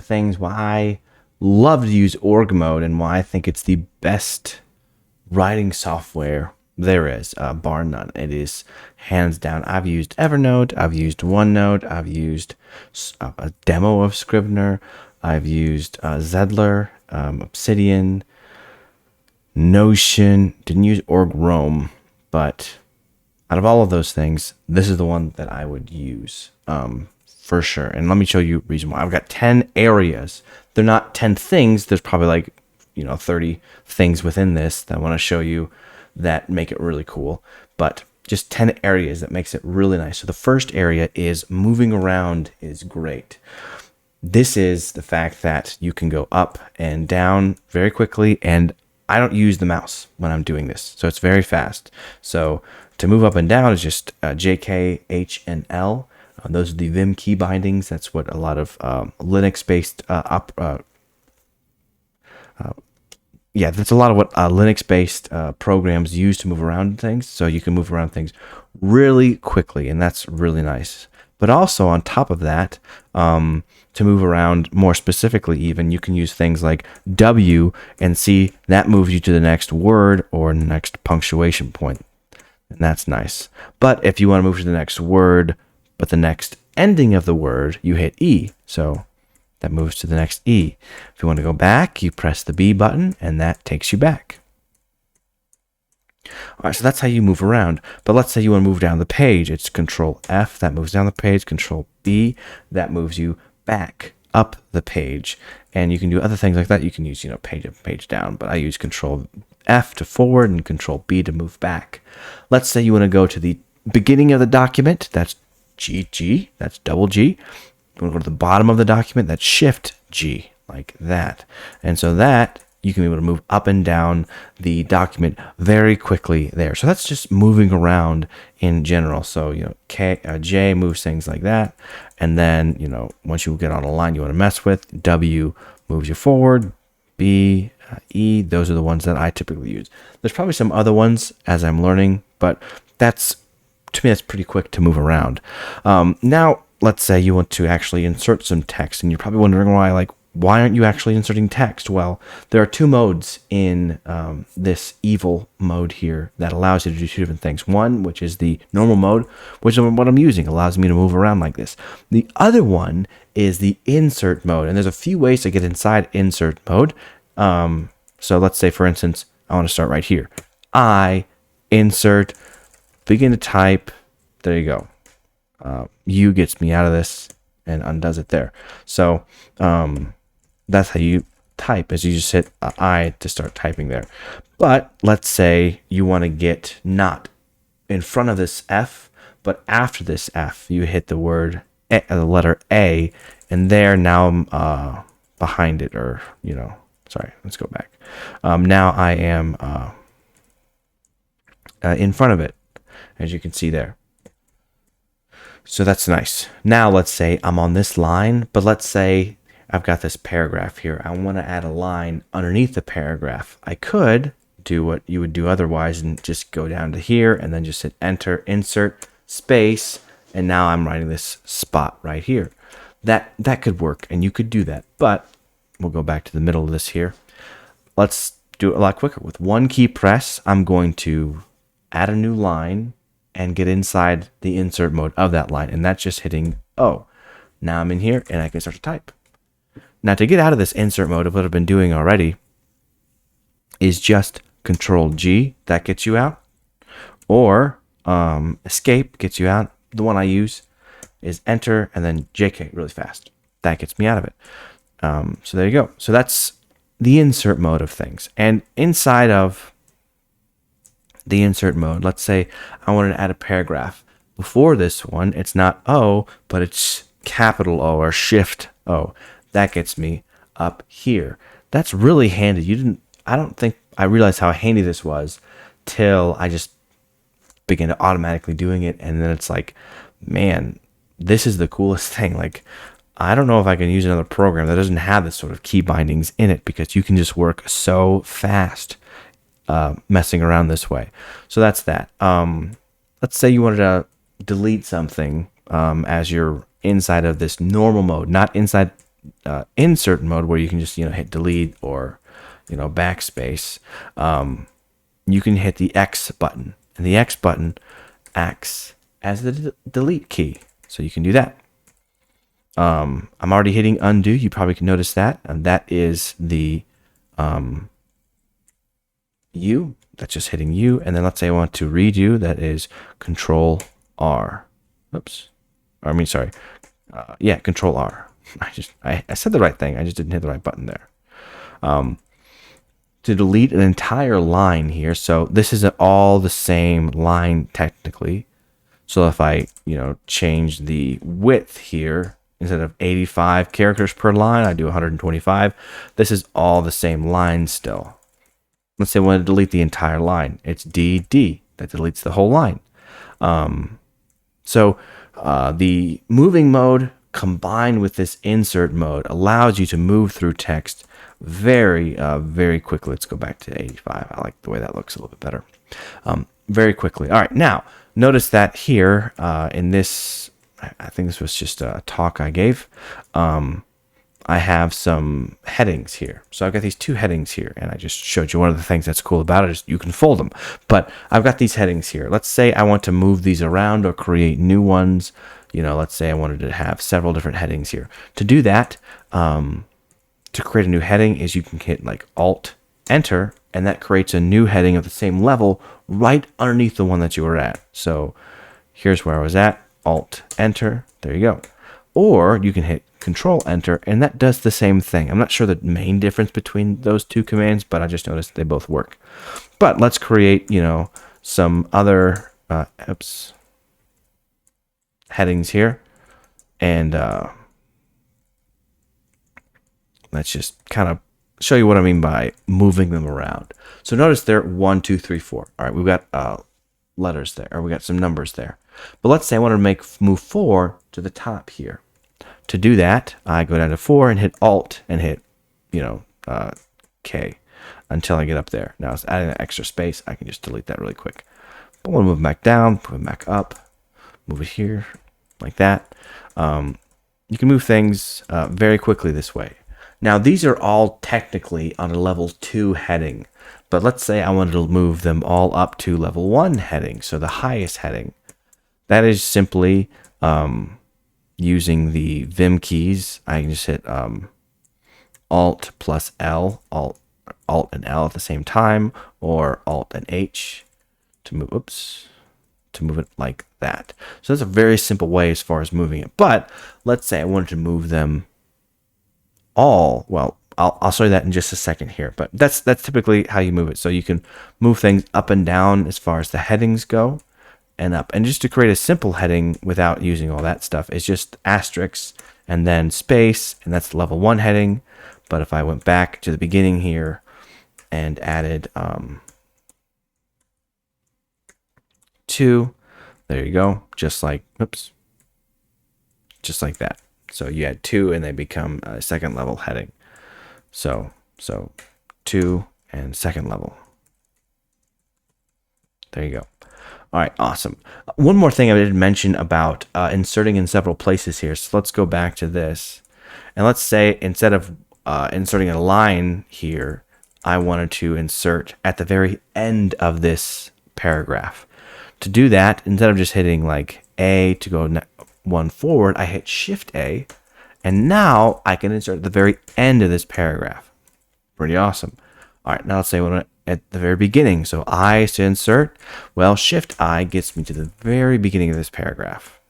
things why I love to use org mode and why I think it's the best writing software there is, bar none. It is hands down. I've used Evernote, I've used OneNote, I've used a demo of Scrivener, I've used Zedler, Obsidian, Notion. Didn't use org Rome, but out of all of those things, this is the one that I would use for sure. And let me show you a reason why. I've got 10 areas. They're not 10 things. There's probably like 30 things within this that I want to show you that make it really cool, but just 10 areas that makes it really nice. So the first area is moving around is great. This is the fact that you can go up and down very quickly, and I don't use the mouse when I'm doing this, so it's very fast. So to move up and down is just J, K, H, and L. Those are the Vim key bindings. That's what a lot of Linux-based that's a lot of what Linux-based programs use to move around things. So you can move around things really quickly, and that's really nice. But also on top of that, to move around more specifically even, you can use things like W and see that moves you to the next word or next punctuation point. And that's nice. But if you want to move to the next word, but the next ending of the word, you hit E. So that moves to the next E. If you want to go back, you press the B button, and that takes you back. All right, so that's how you move around. But let's say you want to move down the page. It's Control F, that moves down the page. Control B, that moves you back up the page. And you can do other things like that. You can use, page up, page down. But I use Control F to forward and Control B to move back. Let's say you want to go to the beginning of the document. That's G, that's double G. You want to go to the bottom of the document, that's Shift G, like that. And so that you can be able to move up and down the document very quickly there. So that's just moving around in general. So, J moves things like that. And then, once you get on a line you want to mess with, W moves you forward, B, E, those are the ones that I typically use. There's probably some other ones as I'm learning, but to me, that's pretty quick to move around. Now, let's say you want to actually insert some text, and you're probably wondering why aren't you actually inserting text? Well, there are two modes in this evil mode here that allows you to do two different things. One, which is the normal mode, which is what I'm using, allows me to move around like this. The other one is the insert mode, and there's a few ways to get inside insert mode. So let's say, for instance, I want to start right here. I insert, begin to type. There you go. U gets me out of this and undoes it there. So that's how you type, is you just hit I to start typing there. But let's say you want to get not in front of this F, but after this F, you hit the word, the letter A, and there now I'm behind it, or, sorry, let's go back. Now I am in front of it, as you can see there. So that's nice. Now let's say I'm on this line, but let's say I've got this paragraph here. I want to add a line underneath the paragraph. I could do what you would do otherwise and just go down to here and then just hit enter, insert, space, and now I'm writing this spot right here. That could work, and you could do that, but we'll go back to the middle of this here. Let's do it a lot quicker. With one key press, I'm going to add a new line and get inside the insert mode of that line, and that's just hitting O. Now I'm in here, and I can start to type. Now to get out of this insert mode of what I've been doing already is just Control G, that gets you out, or Escape gets you out. The one I use is Enter and then JK really fast. That gets me out of it. So there you go. So that's the insert mode of things. And inside of the insert mode, let's say I wanted to add a paragraph. Before this one, it's not O, but it's capital O or Shift O. That gets me up here. That's really handy. I don't think I realized how handy this was till I just began to automatically doing it, and then it's like, man, this is the coolest thing. Like, I don't know if I can use another program that doesn't have this sort of key bindings in it, because you can just work so fast messing around this way. So that's that. Let's say you wanted to delete something as you're inside of this normal mode, not inside insert mode where you can just, hit delete or, backspace, you can hit the X button, and the X button acts as the delete key. So you can do that. I'm already hitting undo. You probably can notice that, and that is the U. That's just hitting U. And then let's say I want to redo. That is Control R. Oops. I mean, sorry. Yeah, Control R. I said the right thing. I just didn't hit the right button there. To delete an entire line here. So this is all the same line technically. So if I, change the width here, instead of 85 characters per line, I do 125. This is all the same line still. Let's say I want to delete the entire line. It's DD. That deletes the whole line. So the moving mode combined with this insert mode allows you to move through text very, very quickly. Let's go back to 85. I like the way that looks a little bit better. Very quickly. All right, now notice that here in this, I think this was just a talk I gave. I have some headings here. So I've got these two headings here, and I just showed you one of the things that's cool about it is you can fold them. But I've got these headings here. Let's say I want to move these around or create new ones. Let's say I wanted to have several different headings here. To do that, to create a new heading is you can hit like Alt, Enter, and that creates a new heading of the same level right underneath the one that you were at. So here's where I was at. Alt, Enter. There you go. Or you can hit Control Enter, and that does the same thing. I'm not sure the main difference between those two commands, but I just noticed they both work. But let's create, some other headings here, and let's just kind of show you what I mean by moving them around. So notice there, 1, 2, 3, 4. All right, we've got letters there, or we got some numbers there. But let's say I want to move 4 to the top here. To do that, I go down to 4 and hit Alt and hit, K until I get up there. Now it's adding that extra space. I can just delete that really quick. But we'll move it back down, move it back up, move it here like that. You can move things very quickly this way. Now these are all technically on a level 2 heading, but let's say I wanted to move them all up to level 1 heading, so the highest heading. That is simply using the Vim keys. I can just hit Alt plus L, Alt and L at the same time, or Alt and H to move. To move it like that. So that's a very simple way as far as moving it. But let's say I wanted to move them all. Well, I'll show you that in just a second here. But that's typically how you move it. So you can move things up and down as far as the headings go, and up. And just to create a simple heading without using all that stuff is just asterisk and then space, and that's the level 1 heading. But if I went back to the beginning here and added 2, there you go, just like that. So you add 2 and they become a second level heading. So 2 and second level. There you go. All right, awesome. One more thing I didn't mention about inserting in several places here. So let's go back to this. And let's say instead of inserting a line here, I wanted to insert at the very end of this paragraph. To do that, instead of just hitting like A to go one forward, I hit Shift A, and now I can insert at the very end of this paragraph. Pretty awesome. All right, now let's say at the very beginning. So I is to insert. Well, Shift I gets me to the very beginning of this paragraph.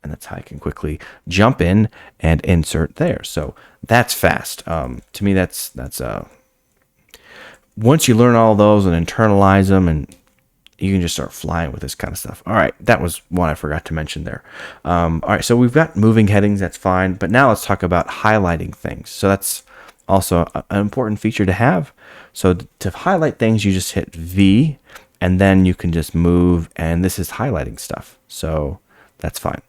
And that's how I can quickly jump in and insert there. So that's fast. To me, that's once you learn all those and internalize them, and you can just start flying with this kind of stuff. All right, that was one I forgot to mention there. All right, so we've got moving headings. That's fine. But now let's talk about highlighting things. So that's also an important feature to have. So to highlight things, you just hit V, and then you can just move, and this is highlighting stuff. So that's fine.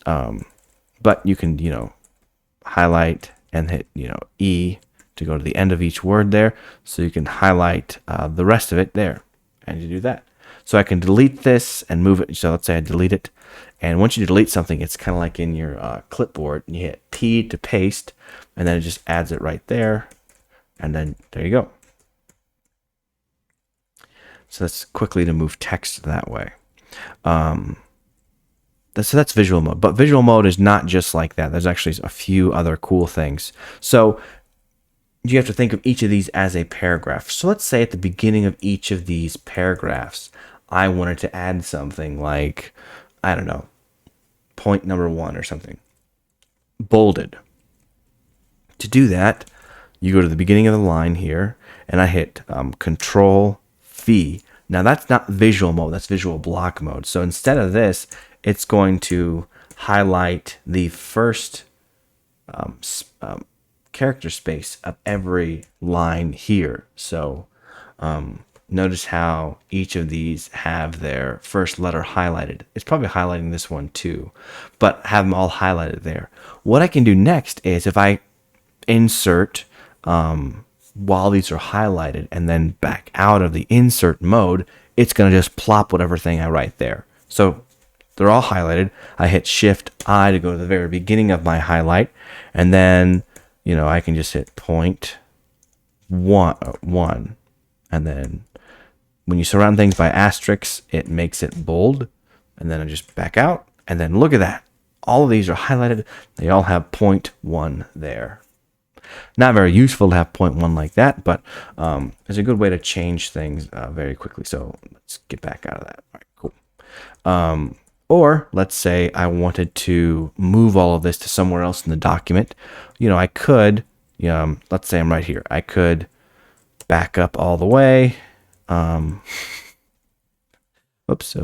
But you can, highlight and hit, E to go to the end of each word there. So you can highlight the rest of it there, and you do that. So I can delete this and move it. So let's say I delete it. And once you delete something, it's kind of like in your clipboard. You hit P to paste, and then it just adds it right there. And then there you go. So that's quickly to move text that way. So that's visual mode. But visual mode is not just like that. There's actually a few other cool things. So you have to think of each of these as a paragraph. So let's say at the beginning of each of these paragraphs, I wanted to add something like, I don't know, point number 1 or something, bolded. To do that, you go to the beginning of the line here, and I hit Control V. Now that's not visual mode, that's visual block mode. So instead of this, it's going to highlight the first character space of every line here. So notice how each of these have their first letter highlighted. It's probably highlighting this one too, but have them all highlighted there. What I can do next is if I insert while these are highlighted and then back out of the insert mode, it's going to just plop whatever thing I write there. So they're all highlighted. I hit Shift I to go to the very beginning of my highlight, and then I can just hit point one, and then when you surround things by asterisks, it makes it bold, and then I just back out, and then look at that. All of these are highlighted. They all have point 1 there. Not very useful to have point 1 like that, but it's a good way to change things very quickly. So let's get back out of that. All right, cool. Or let's say I wanted to move all of this to somewhere else in the document. I could, let's say I'm right here. I could back up all the way. Oops.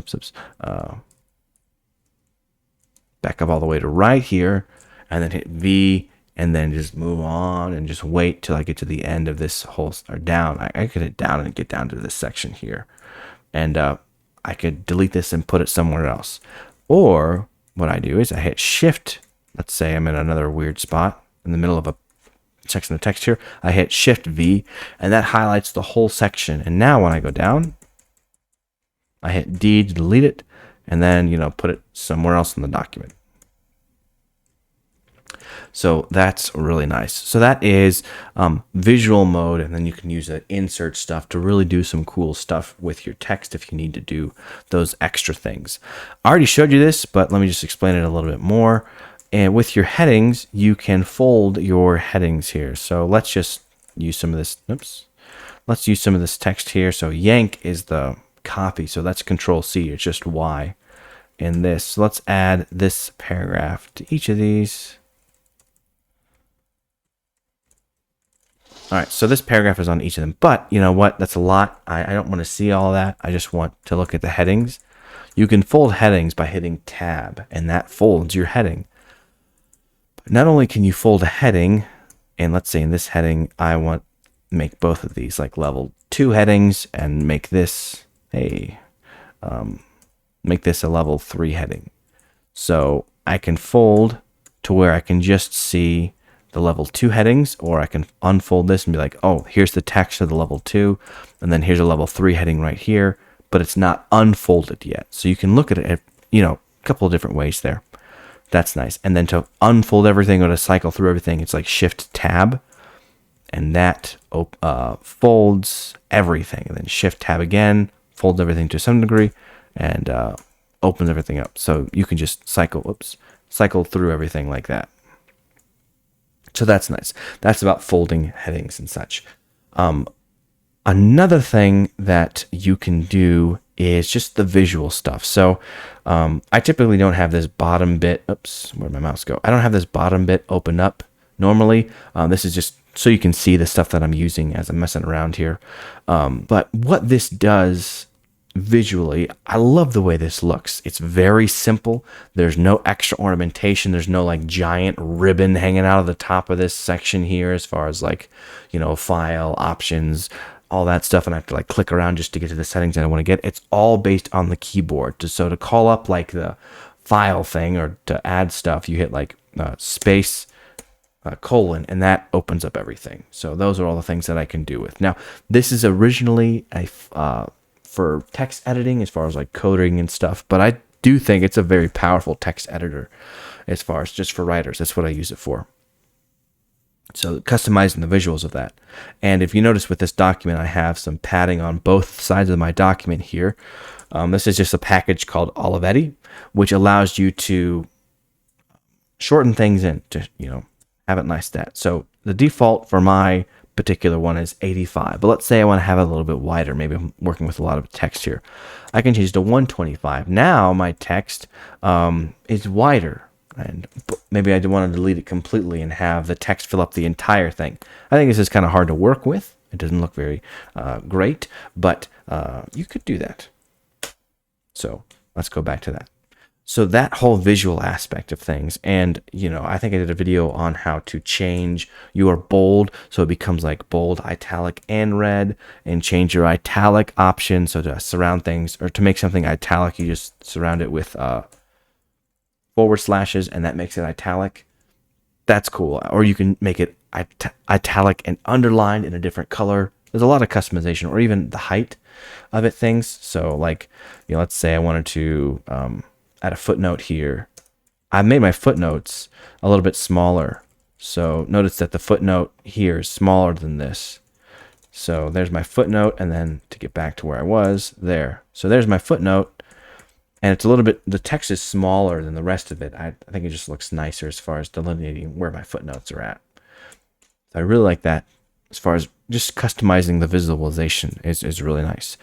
Back up all the way to right here, and then hit V, and then just move on and just wait till I get to the end of this whole, or down. I could hit down and get down to this section here. And I could delete this and put it somewhere else. Or what I do is I hit Shift. Let's say I'm in another weird spot in the middle of a section of text here. I hit Shift V, and that highlights the whole section. And now when I go down, I hit D to delete it, and then put it somewhere else in the document. So that's really nice. So that is visual mode, and then you can use the insert stuff to really do some cool stuff with your text if you need to do those extra things. I already showed you this, but let me just explain it a little bit more. And with your headings, you can fold your headings here. So let's just use some of this. Oops. Let's use some of this text here. So yank is the copy. So that's Control C. It's just Y in this. So let's add this paragraph to each of these. All right, so this paragraph is on each of them, but you know what? That's a lot. I don't want to see all of that. I just want to look at the headings. You can fold headings by hitting Tab, and that folds your heading. But not only can you fold a heading, and let's say in this heading, I want to make both of these like level 2 headings and make this a level 3 heading. So I can fold to where I can just see the level 2 headings, or I can unfold this and be like, oh, here's the text of the level 2, and then here's a level 3 heading right here, but it's not unfolded yet. So you can look at it, a couple of different ways there. That's nice. And then to unfold everything or to cycle through everything, it's like Shift Tab, and that folds everything. And then Shift Tab again, folds everything to some degree, and opens everything up. So you can just cycle through everything like that. So that's nice. That's about folding headings and such. Another thing that you can do is just the visual stuff. So I typically don't have this bottom bit. Oops, where'd my mouse go? I don't have this bottom bit open up normally. This is just so you can see the stuff that I'm using as I'm messing around here. But what this does visually, I love the way this looks. It's very simple. There's no extra ornamentation. There's no like giant ribbon hanging out of the top of this section here as far as like, file options, all that stuff. And I have to like click around just to get to the settings that I want to get. It's all based on the keyboard. So to call up like the file thing or to add stuff, you hit like space, colon, and that opens up everything. So those are all the things that I can do with. Now, this is originally a for text editing as far as like coding and stuff, but I do think it's a very powerful text editor as far as just for writers. That's what I use it for. So customizing the visuals of that. And if you notice with this document, I have some padding on both sides of my document here. This is just a package called Olivetti, which allows you to shorten things in to, have it nice stat. So the default for my particular one is 85, but let's say I want to have it a little bit wider. Maybe I'm working with a lot of text here. I can change to 125. Now my text is wider, and maybe I want to delete it completely and have the text fill up the entire thing. I think this is kind of hard to work with. It doesn't look very great, but you could do that. So let's go back to that. So that whole visual aspect of things, and I think I did a video on how to change your bold so it becomes like bold, italic, and red, and change your italic option. So to surround things, or to make something italic, you just surround it with forward slashes, and that makes it italic. That's cool. Or you can make it italic and underlined in a different color. There's a lot of customization, or even the height of it things. So like, let's say I wanted to add a footnote here. I made my footnotes a little bit smaller. So notice that the footnote here is smaller than this. So there's my footnote, and then to get back to where I was there. So there's my footnote, and it's a little bit, the text is smaller than the rest of it. I think it just looks nicer as far as delineating where my footnotes are at. So I really like that as far as just customizing the visualization is really nice.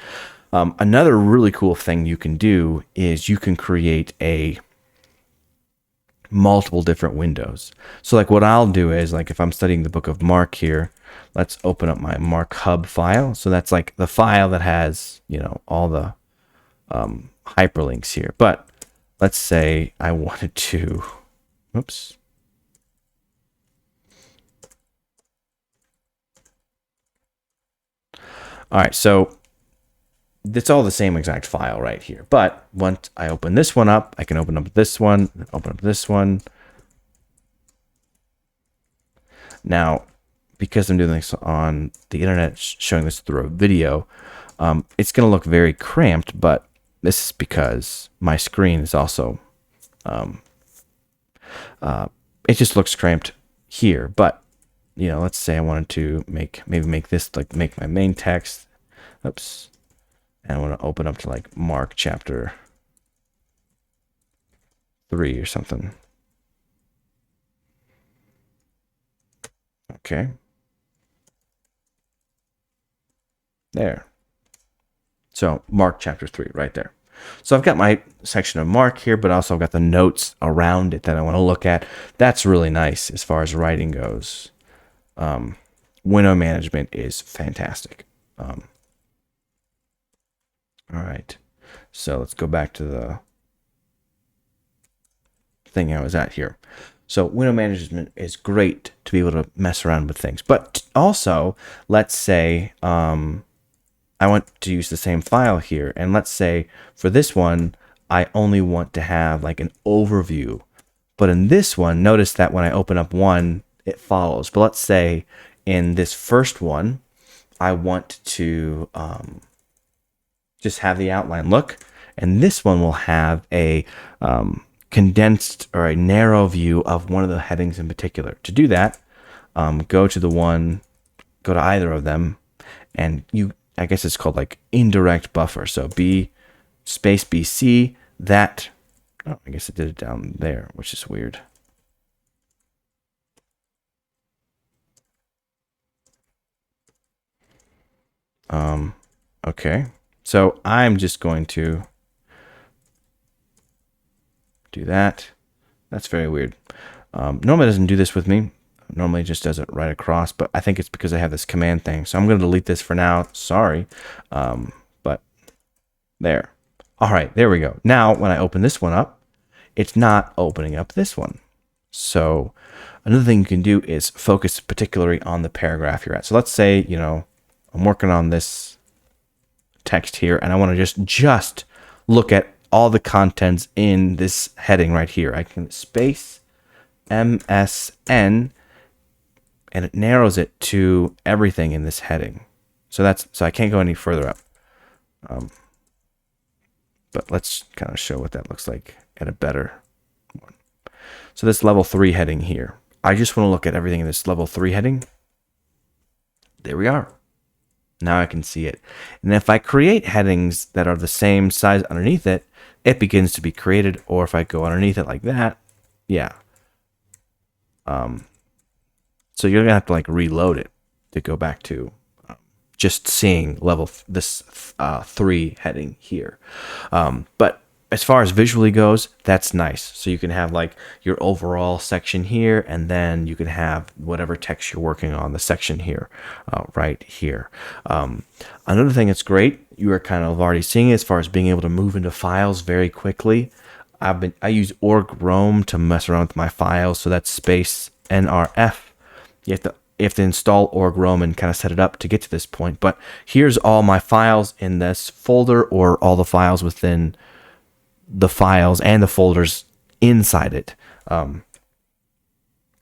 Another really cool thing you can do is you can create multiple different windows. So like what I'll do is, like if I'm studying the book of Mark here, let's open up my Mark Hub file. So that's like the file that has, all the hyperlinks here. But let's say I wanted to, oops. All right, so it's all the same exact file right here. But once I open this one up, I can open up this one, open up this one. Now, because I'm doing this on the internet, showing this through a video, it's going to look very cramped, but this is because my screen is also, it just looks cramped here. But, let's say I wanted to maybe make this, like make my main text. Oops. And I want to open up to like Mark chapter 3 or something. Okay. There. So Mark chapter 3 right there. So I've got my section of Mark here, but also I've got the notes around it that I want to look at. That's really nice as far as writing goes. Window management is fantastic. All right, so let's go back to the thing I was at here. So window management is great to be able to mess around with things. But also, let's say I want to use the same file here. And let's say for this one, I only want to have like an overview. But in this one, notice that when I open up one, it follows. But let's say in this first one, I want to just have the outline look, and this one will have a condensed or a narrow view of one of the headings in particular. To do that, go to either of them, and I guess it's called like indirect buffer. So B space BC, that, oh, I guess it did it down there, which is weird. Okay. So I'm just going to do that. That's very weird. Normally it doesn't do this with me. Normally it just does it right across, but I think it's because I have this command thing. So I'm going to delete this for now. Sorry. But there. All right, there we go. Now, when I open this one up, it's not opening up this one. So another thing you can do is focus particularly on the paragraph you're at. So let's say, I'm working on this text here, and I want to just look at all the contents in this heading right here. I can space MSN, and it narrows it to everything in this heading. So I can't go any further up. but let's kind of show what that looks like at a better one. So this level 3 heading here, I just want to look at everything in this level 3 heading. There we are. Now I can see it. And if I create headings that are the same size underneath it, it begins to be created. Or if I go underneath it like that, yeah. So you're gonna have to like reload it to go back to just seeing this 3 heading here. But as far as visually goes, that's nice. So you can have like your overall section here, and then you can have whatever text you're working on, the section here, right here. Another thing that's great, you are kind of already seeing it as far as being able to move into files very quickly. I use org-rome to mess around with my files, so that's space NRF. You have to install org-rome and kind of set it up to get to this point. But here's all my files in this folder, or all the files within the files and the folders inside it.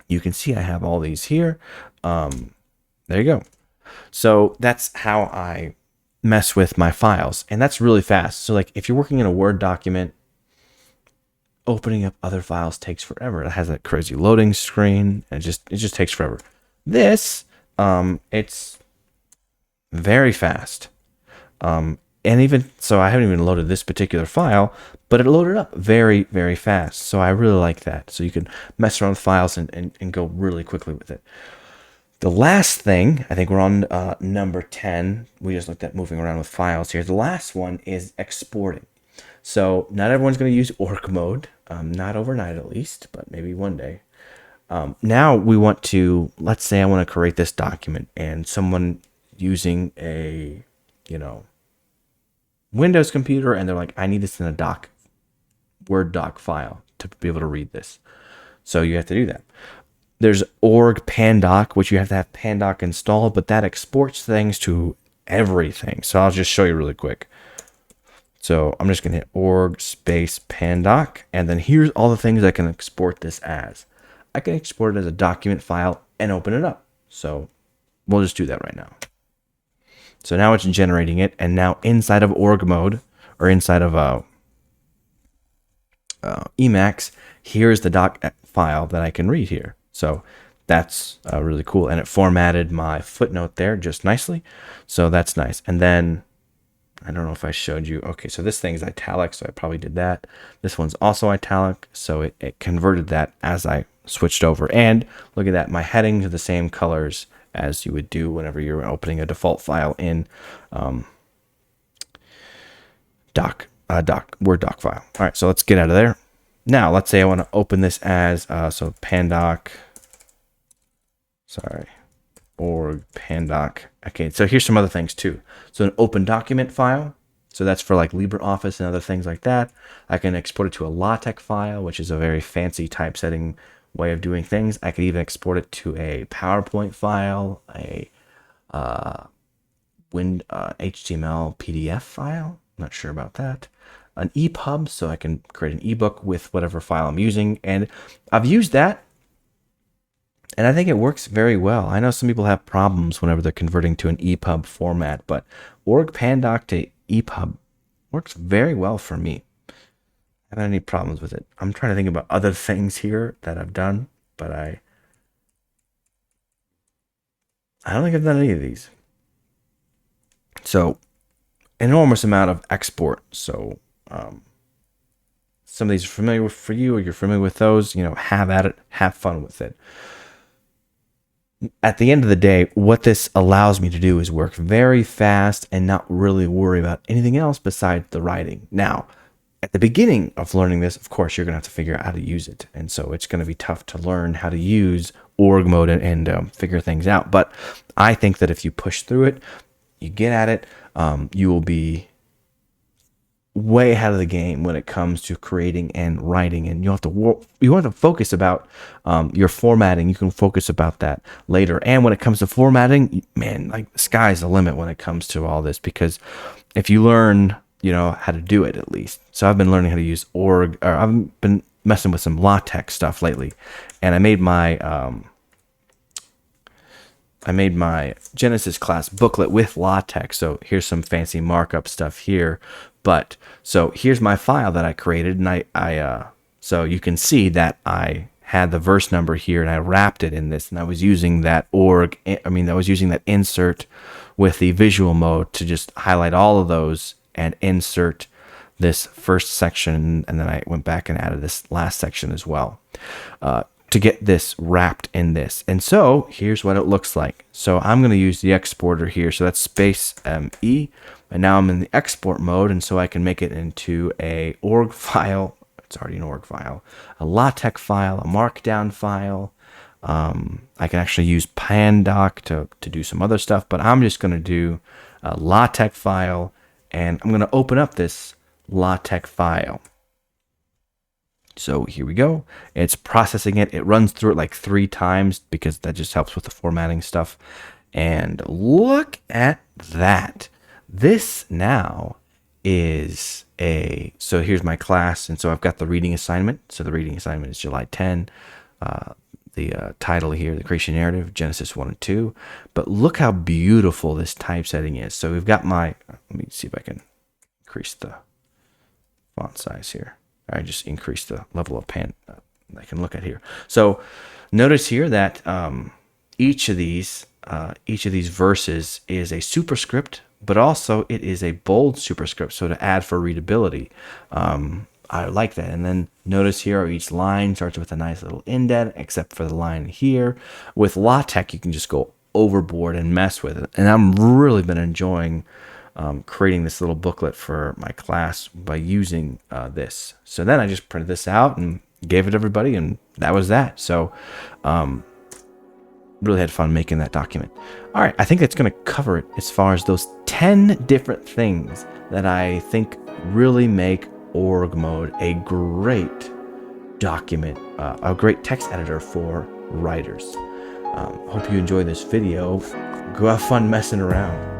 You can see I have all these here. There you go. So that's how I mess with my files, and that's really fast. So like if you're working in a Word document, opening up other files takes forever. It has that crazy loading screen, and it just takes forever. This it's very fast. And even so, I haven't even loaded this particular file, but it loaded up very, very fast. So I really like that. So you can mess around with files and go really quickly with it. The last thing, I think we're on number 10. We just looked at moving around with files here. The last one is exporting. So not everyone's going to use org mode, not overnight at least, but maybe one day. Now we want to, let's say I want to create this document, and someone using a, Windows computer, and they're like, I need this in a Word doc file to be able to read this. So you have to do that. There's org-pandoc, which you have to have pandoc installed, but that exports things to everything. So I'll just show you really quick. So I'm just going to hit org space pandoc, and then here's all the things I can export this as. I can export it as a document file and open it up. So we'll just do that right now. So now it's generating it, and now inside of org mode, or inside of Emacs, here's the doc file that I can read here. So that's really cool, and it formatted my footnote there just nicely. So that's nice. And then I don't know if I showed you. Okay, so this thing's italic, so I probably did that. This one's also italic, so it converted that as I switched over. And look at that, my headings are the same colors as you would do whenever you're opening a default file in Word doc file. All right, so let's get out of there. Now, let's say I want to open this as, so pandoc, org pandoc. Okay, so here's some other things too. So an open document file, so that's for like LibreOffice and other things like that. I can export it to a LaTeX file, which is a very fancy typesetting way of doing things. I could even export it to a PowerPoint file, a HTML PDF file. I'm not sure about that. An EPUB, so I can create an ebook with whatever file I'm using. And I've used that, and I think it works very well. I know some people have problems whenever they're converting to an EPUB format, but org-pandoc to EPUB works very well for me. I haven't had any problems with it. I'm trying to think about other things here that I've done, but I don't think I've done any of these. So, enormous amount of export. So, some of these are familiar with for you, or you're familiar with those, have at it, have fun with it. At the end of the day, what this allows me to do is work very fast and not really worry about anything else besides the writing. Now, at the beginning of learning this, of course, you're going to have to figure out how to use it. And so it's going to be tough to learn how to use org mode and figure things out. But I think that if you push through it, you get at it, you will be way ahead of the game when it comes to creating and writing. And you have to focus about your formatting. You can focus about that later. And when it comes to formatting, man, like the sky's the limit when it comes to all this, because if you learn how to do it at least. So I've been learning how to use I've been messing with some LaTeX stuff lately, and I made my I made my Genesis class booklet with LaTeX. So here's some fancy markup stuff here. But so here's my file that I created, and so you can see that I had the verse number here, and I wrapped it in this, and I was using that insert with the visual mode to just highlight all of those and insert this first section, and then I went back and added this last section as well to get this wrapped in this. And so here's what it looks like. So I'm going to use the exporter here. So that's space E, and now I'm in the export mode, and so I can make it into a org file. It's already an org file, a LaTeX file, a markdown file. I can actually use pandoc to do some other stuff, but I'm just going to do a LaTeX file, and I'm going to open up this LaTeX file. So here we go. It's processing it. It runs through it like 3 times because that just helps with the formatting stuff. And look at that. This now is so here's my class, and so I've got the reading assignment. So the reading assignment is July 10. The title here, the creation narrative, Genesis 1 and 2. But look how beautiful this typesetting is. So we've got let me see if I can increase the font size here. I just increased the level of pen I can look at here. So notice here that each of these verses is a superscript, but also it is a bold superscript, so to add for readability. I like that. And then notice here each line starts with a nice little indent, except for the line here. With LaTeX, you can just go overboard and mess with it. And I'm really been enjoying creating this little booklet for my class by using this. So then I just printed this out and gave it to everybody, and that was that. So really had fun making that document. All right, I think that's going to cover it as far as those 10 different things that I think really make org mode a great document, a great text editor for writers. Hope you enjoy this video. Go have fun messing around.